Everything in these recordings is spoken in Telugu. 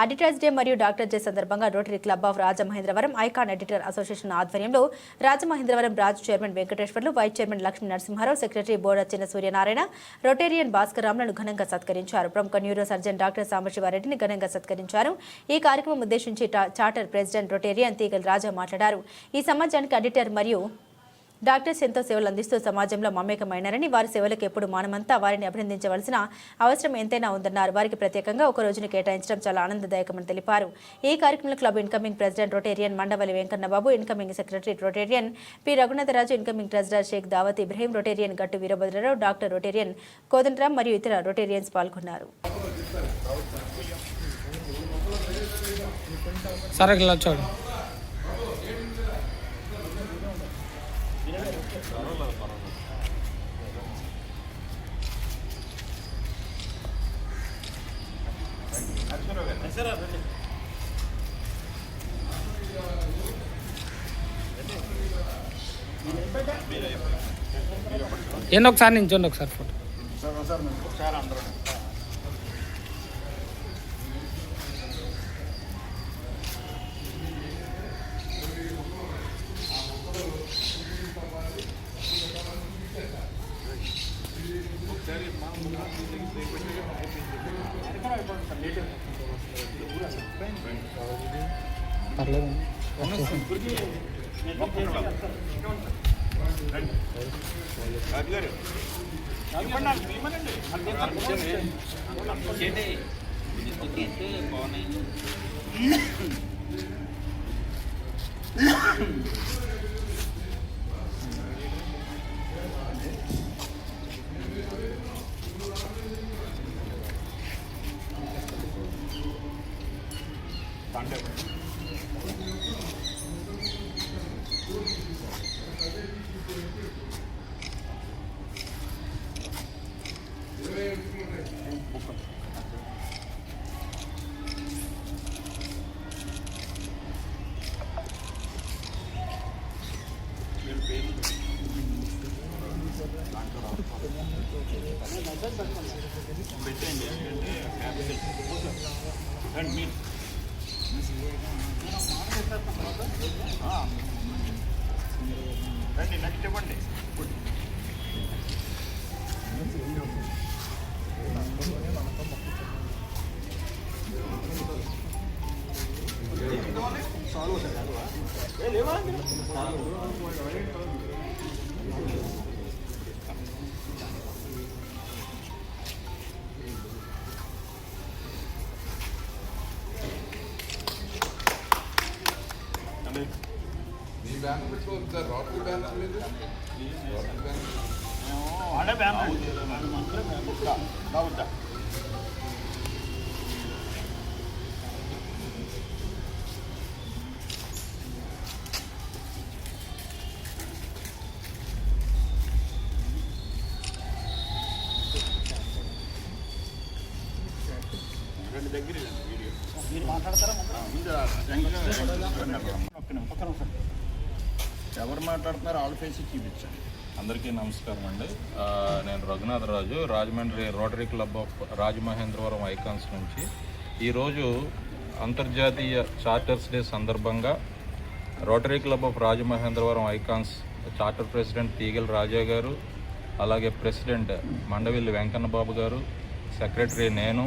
ఎడిటర్స్ డే మరియు డాక్టర్ డే సందర్భంగా rotary club of Rajamahendravaram icon editor association ఆధ్వర్యంలో Rajamahendravaram Raju chairman Venkateswarlu, vice chairman Lakshmi Narasimharao, secretary Borda Chinna Suryanarayana, Rotarian Bhaskar రామ్లను ఘనంగా సత్కరించారు. ప్రముఖ న్యూరో సర్జన్ డాక్టర్ సాంబశివారెడ్డిని ఘనంగా సత్కరించారు. ఈ కార్యక్రమం ఉద్దేశించి చార్టర్ ప్రెసిడెంట్ రొటేరియన్ తీగల రాజా మాట్లాడారు. ఈ సమాజానికి ఎడిటర్ మరియు డాక్టర్స్ ఎంతో సేవలు అందిస్తూ సమాజంలో మమేకమైనారని, వారి సేవలకు ఎప్పుడు మానమంతా వారిని అభినందించవలసిన అవసరం ఎంతైనా ఉందన్నారు. వారికి ప్రత్యేకంగా ఒక రోజును కేటాయించడం చాలా ఆనందదాయకమని తెలిపారు. ఈ కార్యక్రమంలో club incoming president Rotarian Mandavalli Venkannababu, incoming secretary Rotarian P Raghunatharaju, incoming treasurer Sheikh Dawath Ibrahim, Rotarian గట్టు వీరభద్రరావు, డాక్టర్ రొటేరియన్ కోదండరాం మరియు ఇతర రొటేరియన్స్ పాల్గొన్నారు. ఏంటి ఒకసారి నించోండి, ఒకసారి ఫోటో. పర్లేదు. నెక్స్ట్ ఇవ్వండి. దగ్గర వీడియో మీరు మాట్లాడతారా? ఎవరు మాట్లాడుతున్నారో ఆల్ ఫేస్ చూపించండి. అందరికీ నమస్కారం అండి. నేను Raghunatharaju, Rajahmundry rotary club of Rajamahendravaram icons నుంచి. ఈరోజు అంతర్జాతీయ చార్టర్స్ డే సందర్భంగా rotary club of Rajamahendravaram icons charter president Teegala Raja గారు, అలాగే ప్రెసిడెంట్ మండవిల్లి వెంకన్నబాబు గారు, సెక్రటరీ నేను,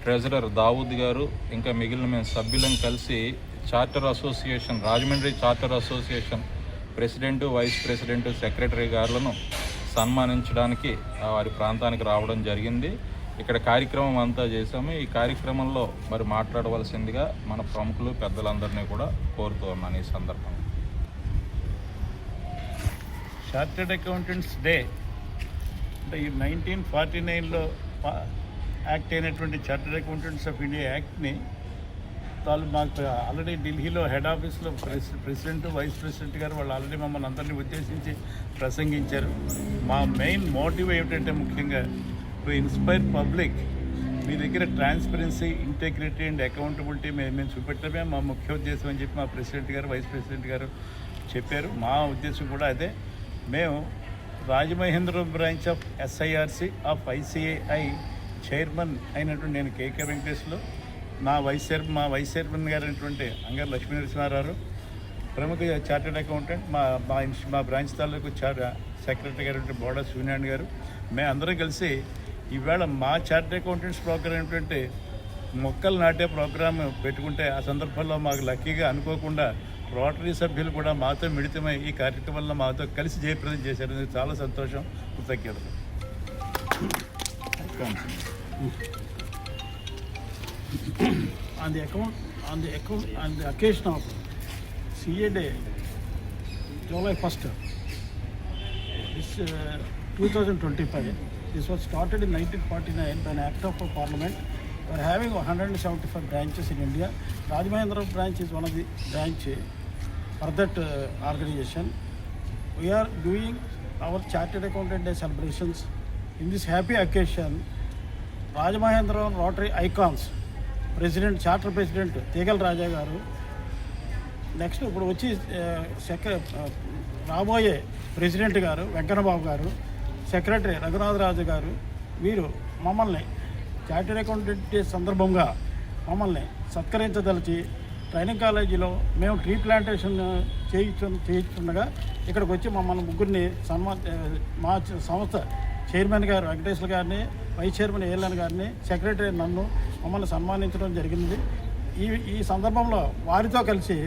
ట్రెజరర్ దావూద్ గారు, ఇంకా మిగిలిన మేము సభ్యులను కలిసి charter association, Rajahmundry charter association president, vice president, secretary గారులను సన్మానించడానికి వారి ప్రాంతానికి రావడం జరిగింది. ఇక్కడ కార్యక్రమం అంతా చేశాము. ఈ కార్యక్రమంలో మరి మాట్లాడవలసిందిగా మన ప్రముఖులు పెద్దలందరినీ కూడా కోరుతూ ఉన్నాను. ఈ సందర్భంగా చార్టర్డ్ అకౌంటెంట్స్ డే అంటే ఈ 1949లో యాక్ట్ అయినటువంటి చార్టర్డ్ అకౌంటెంట్స్ ఆఫ్ ఇండియా యాక్ట్ని వాళ్ళు మాకు ఆల్రెడీ ఢిల్లీలో హెడ్ ఆఫీస్లో ప్రెసిడెంట్, వైస్ ప్రెసిడెంట్ గారు వాళ్ళు ఆల్రెడీ మమ్మల్ని అందరినీ ఉద్దేశించి ప్రసంగించారు. మా మెయిన్ మోటివ్ ఏమిటంటే ముఖ్యంగా టు ఇన్స్పైర్ పబ్లిక్. మీ దగ్గర ట్రాన్స్పరెన్సీ, ఇంటెగ్రిటీ అండ్ అకౌంటబిలిటీ మేము చూపెట్టడమే మా ముఖ్య ఉద్దేశం అని చెప్పి మా ప్రెసిడెంట్ గారు, వైస్ ప్రెసిడెంట్ గారు చెప్పారు. మా ఉద్దేశం కూడా అదే. మేము Rajamahendravaram branch of SIRC of ICAI chairman అయినటువంటి నేను KK వెంకటేశ్వర్లు, మా వైస్ చైర్మన్ గారు అయినటువంటి అంగారు లక్ష్మీ నరసింహారావు, ప్రముఖ చార్టెడ్ అకౌంటెంట్ మా బ్రాంచ్ తాలూకు సెక్రటరీ గారు బోడా సూర్యనారాయణ గారు, మేము అందరం కలిసి ఈవేళ మా చార్టెడ్ అకౌంటెంట్స్ ప్రోగ్రాం ఏంటంటే మొక్కలు నాటే ప్రోగ్రాం పెట్టుకుంటే ఆ సందర్భంలో మాకు లక్కీగా అనుకోకుండా రోటరీ సభ్యులు కూడా మాతో మిళితమై ఈ కార్యక్రమంలో మాతో కలిసి జయప్రదం చేశారు. చాలా సంతోషం, కృతజ్ఞతలు. On the occasion of CA Day, July 1st, this 2025, this was started in 1949 by an Act of Parliament. We are having 175 branches in India. Rajamahendra branch is one of the branch for that organization. We are doing our Chartered Accountant Day celebrations. In this happy occasion, Rajamahendra Rotary Icons, president charter president Teegala Raja గారు, నెక్స్ట్ ఇప్పుడు వచ్చి రాబోయే ప్రెసిడెంట్ గారు వెంకన్నబాబు గారు, సెక్రటరీ రఘునాథరాజు గారు, వీరు మమ్మల్ని చార్టెడ్ అకౌంటెంట్ డే సందర్భంగా మమ్మల్ని సత్కరించదలిచి ట్రైనింగ్ కాలేజీలో మేము ట్రీ ప్లాంటేషన్ చేయించుండగా ఇక్కడికి వచ్చి మమ్మల్ని ముగ్గురిని మా సంస్థ చైర్మన్ గారు వెంకటేశ్వర గారిని, వైస్ చైర్మన్ ఏఎల్ఎన్ గారిని, సెక్రటరీ నన్ను మమ్మల్ని సన్మానించడం జరిగింది. ఈ సందర్భంలో వారితో కలిసి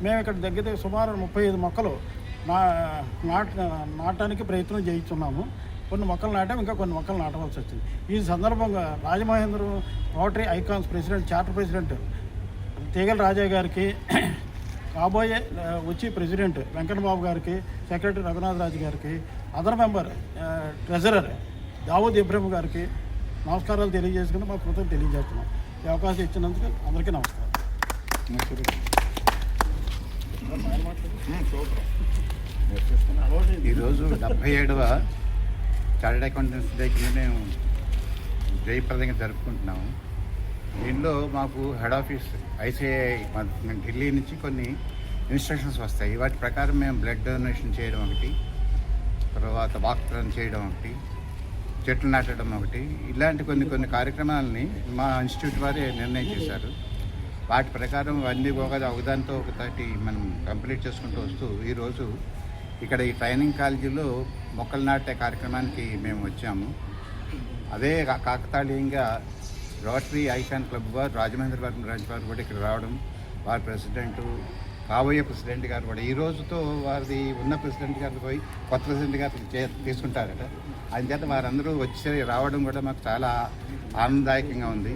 మేము ఇక్కడ దగ్గర సుమారు 35 మొక్కలు నాటడానికి ప్రయత్నం చేయిస్తున్నాము. కొన్ని మొక్కలు నాటాం, ఇంకా కొన్ని మొక్కలు నాటవలసి వచ్చింది. ఈ సందర్భంగా Rajamahendra rotary icons president charter president Teegala రాజా గారికి, కాబోయే వచ్చి ప్రెసిడెంట్ వెంకన్నబాబు గారికి, సెక్రటరీ రఘునాథరాజు గారికి, other member treasurer Dawood Ibrahim గారికి నమస్కారాలు తెలియజేసుకుని మా కృతజ్ఞతలు తెలియజేస్తున్నాం. ఈ అవకాశం ఇచ్చినందుకు అందరికీ నమస్కారం. ఈరోజు 77వ చార్టెడ్ అకౌంటెంట్స్ డే కింద మేము జయప్రదంగా జరుపుకుంటున్నాము. దీనిలో మాకు హెడ్ ఆఫీస్ ఐసిఐ ఢిల్లీ నుంచి కొన్ని ఇన్స్ట్రక్షన్స్ వస్తాయి. వాటి ప్రకారం మేము బ్లడ్ డొనేషన్ చేయడం ఒకటి, తర్వాత వాక్ రన్ చేయడం ఒకటి, చెట్లు నాటడం ఒకటి, ఇలాంటి కొన్ని కార్యక్రమాలని మా ఇన్స్టిట్యూట్ వారే నిర్ణయం చేశారు. వాటి ప్రకారం అన్నీ ఒకదానితో ఒకటి మనం కంప్లీట్ చేసుకుంటూ వస్తూ ఈరోజు ఇక్కడ ఈ ట్రైనింగ్ కాలేజీలో మొక్కలు నాటే కార్యక్రమానికి మేము వచ్చాము. అదే కాకతాళీయంగా రోటరీ ఐకాన్ క్లబ్ వారు రాజమహేంద్రవరం బ్రాంచ్ వారు కూడా ఇక్కడ రావడం, వారి ప్రెసిడెంట్ కాబోయే ప్రెసిడెంట్ గారు కూడా ఈ రోజుతో వారిది ఉన్న ప్రెసిడెంట్ గారు పోయి కొత్త ప్రెసిడెంట్ గారు తీసుకుంటారట. అందుచేత వారందరూ వచ్చి రావడం కూడా మాకు చాలా ఆనందదాయకంగా ఉంది.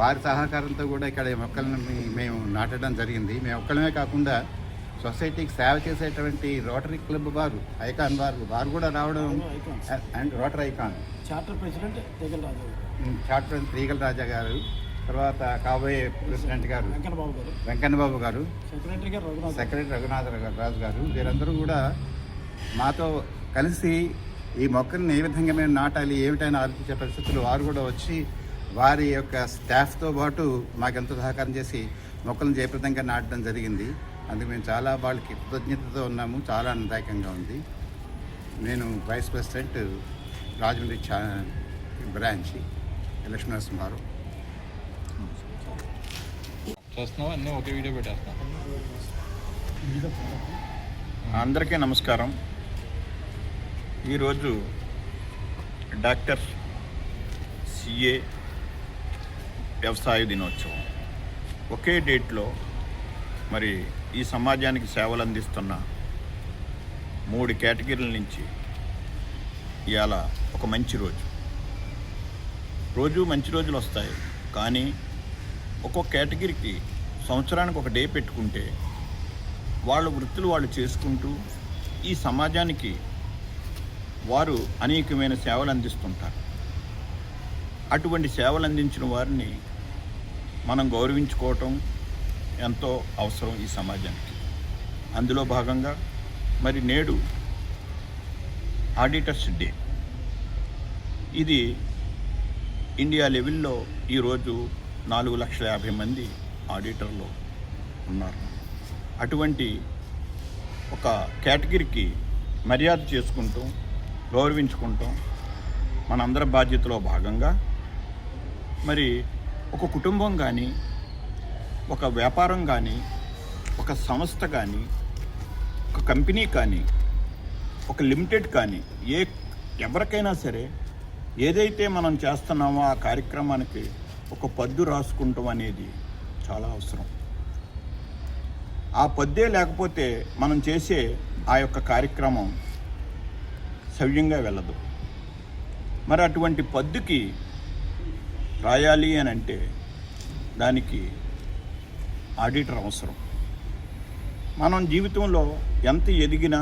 వారి సహకారంతో కూడా ఇక్కడ ఈ మొక్కలను మేము నాటడం జరిగింది. మేము ఒక్కడమే కాకుండా సొసైటీకి సేవ చేసేటువంటి రోటరీ క్లబ్ వారు ఐకాన్ వారు కూడా రావడం, and rotary icon charter president Teegala Raja గారు, తర్వాత కాబోయే ప్రెసిడెంట్ గారు వెంకన్నబాబు గారు, సెక్రటరీ రఘునాథరాజు గారు, వీరందరూ కూడా మాతో కలిసి ఈ మొక్కల్ని ఏ విధంగా మేము నాటాలి ఏమిటైనా ఆలోచించే పరిస్థితులు వారు కూడా వచ్చి వారి యొక్క స్టాఫ్తో పాటు మాకెంతో సహకారం చేసి మొక్కలను జయప్రదంగా నాటడం జరిగింది. అందుకు మేము చాలా వాళ్ళకి కృతజ్ఞతతో ఉన్నాము. చాలా ఆనందదాయకంగా ఉంది. నేను vice president Rajahmundry branch Lakshmi Narasimha Rao. చేస్తున్నావు అన్నీ ఒకే వీడియో పెట్టేస్తాను. అందరికీ నమస్కారం. ఈరోజు డాక్టర్ సిఏ వ్యవసాయ దినోత్సవం. ఒకే డేట్లో మరి ఈ సమాజానికి సేవలు అందిస్తున్న 3 కేటగిరీల నుంచి ఇవాళ ఒక మంచి రోజు మంచి రోజులు వస్తాయి, కానీ ఒక్కొక్క కేటగిరీకి సంవత్సరానికి ఒక డే పెట్టుకుంటే వాళ్ళ వృత్తులు వాళ్ళు చేసుకుంటూ ఈ సమాజానికి వారు అనేకమైన సేవలు అందిస్తుంటారు. అటువంటి సేవలు అందించిన వారిని మనం గౌరవించుకోవటం ఎంతో అవసరం ఈ సమాజానికి. అందులో భాగంగా మరి నేడు ఆడిటర్స్ డే. ఇది ఇండియా లెవెల్లో ఈరోజు 4,50,000 మంది ఆడిటర్లు ఉన్నారు. అటువంటి ఒక కేటగిరీకి మర్యాద చేసుకుంటూ గౌరవించుకుంటాం మనందరి బాధ్యతలో భాగంగా. మరి ఒక కుటుంబం కానీ ఒక వ్యాపారం కానీ, ఒక సంస్థ కానీ, ఒక కంపెనీ కానీ, ఒక లిమిటెడ్ కానీ, ఎవరికైనా సరే ఏదైతే మనం చేస్తున్నామో ఆ కార్యక్రమానికి ఒక పద్దు రాసుకుంటాం అనేది చాలా అవసరం. ఆ పద్దే లేకపోతే మనం చేసే ఆ యొక్క కార్యక్రమం సవ్యంగా వెళ్ళదు. మరి అటువంటి పద్దుకి రాయాలి అని అంటే దానికి ఆడిటర్ అవసరం. మనం జీవితంలో ఎంత ఎదిగినా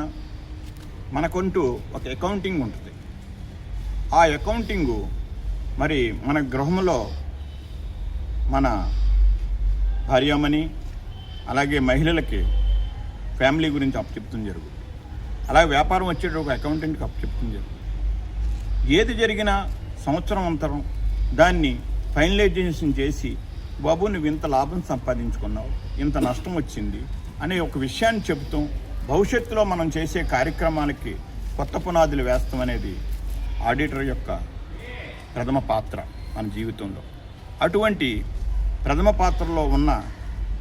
మనకంటూ ఒక అకౌంటింగ్ ఉంటుంది. ఆ అకౌంటింగు మరి మన గృహంలో మన భార్యామణి అలాగే మహిళలకి ఫ్యామిలీ గురించి అప్పచెప్తుంది జరుగుతుంది. అలాగే వ్యాపారం వచ్చేట ఒక అకౌంటెంట్కి అప్పచెప్తుంది జరుగుతుంది. ఏది జరిగినా సంవత్సరం అంతరం దాన్ని ఫైనలైజేషన్ చేసి, బాబు నువ్వు ఇంత లాభం సంపాదించుకున్నావు, ఇంత నష్టం వచ్చింది అనే ఒక విషయాన్ని చెబుతూ భవిష్యత్తులో మనం చేసే కార్యక్రమాలకి కొత్త పునాదులు వేస్తాం అనేది ఆడిటర్ యొక్క ప్రథమ పాత్ర మన జీవితంలో. అటువంటి ప్రథమ పాత్రలో ఉన్న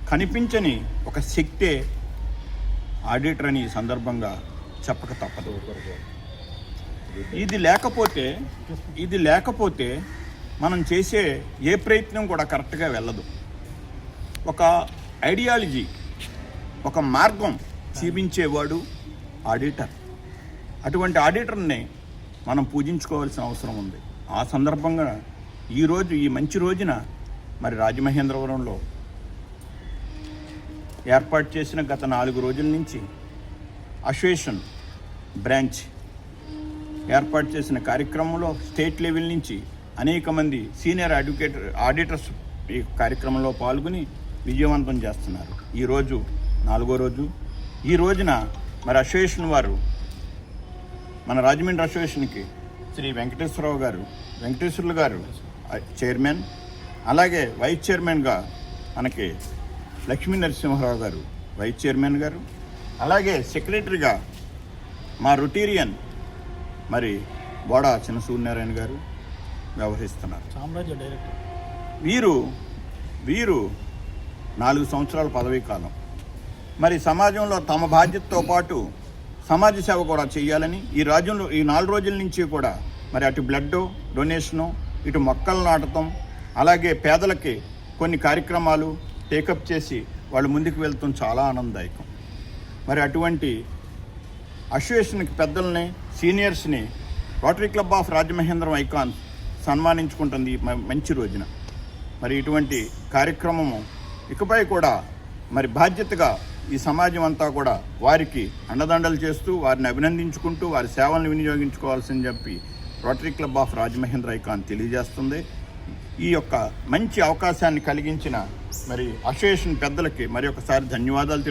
కనిపించని ఒక శక్తే ఆడిటర్ అని ఈ సందర్భంగా చెప్పక తప్పదు. ఇది లేకపోతే మనం చేసే ఏ ప్రయత్నం కూడా కరెక్ట్గా వెళ్ళదు. ఒక ఐడియాలజీ, ఒక మార్గం చూపించేవాడు ఆడిటర్. అటువంటి ఆడిటర్ని మనం పూజించుకోవాల్సిన అవసరం ఉంది. ఆ సందర్భంగా ఈరోజు ఈ మంచి రోజున మరి రాజమహేంద్రవరంలో ఏర్పాటు చేసిన గత 4 రోజుల నుంచి అసోసియేషన్ బ్రాంచ్ ఏర్పాటు చేసిన కార్యక్రమంలో స్టేట్ లెవెల్ నుంచి అనేక మంది సీనియర్ ఆడిటర్స్ ఈ కార్యక్రమంలో పాల్గొని విజయవంతం చేస్తున్నారు. ఈరోజు 4వ రోజు. ఈ రోజున మరి అసోసియేషన్ వారు మన రాజమండ్రి అసోసియేషన్కి శ్రీ వెంకటేశ్వర్లు గారు చైర్మన్, అలాగే వైస్ చైర్మన్గా మనకి లక్ష్మీ నరసింహారావు గారు వైస్ చైర్మన్ గారు, అలాగే సెక్రటరీగా మా రొటేరియన్ మరి బోడా చిన్న సూర్యనారాయణ గారు వ్యవహరిస్తున్నారు. సామ్రాజ్య డైరెక్టర్ వీరు 4 సంవత్సరాల పదవీ కాలం. మరి సమాజంలో తమ బాధ్యతతో పాటు సమాజ సేవ కూడా చేయాలని ఈ 4 రోజుల నుంచి కూడా మరి అటు బ్లడ్ డొనేషను, ఇటు మొక్కలు నాటడం, అలాగే పేదలకి కొన్ని కార్యక్రమాలు టేకప్ చేసి వాళ్ళు ముందుకు వెళ్తాం చాలా ఆనందదాయకం. మరి అటువంటి అసోసియేషన్కి పెద్దల్ని, సీనియర్స్ని rotary club of Rajamahendram icon సన్మానించుకుంటుంది మంచి రోజున. మరి ఇటువంటి కార్యక్రమము ఇకపై కూడా మరి బాధ్యతగా ఈ సమాజం అంతా కూడా వారికి అండదండలు చేస్తూ వారిని అభినందించుకుంటూ వారి సేవలను వినియోగించుకోవాల్సిందని చెప్పి rotary club of Rajamahendra icon తెలియజేస్తుంది. ఈ యొక్క మంచి అవకాశాన్ని కలిగించిన మరి అసోసియేషన్ పెద్దలకి మరి ఒకసారి ధన్యవాదాలు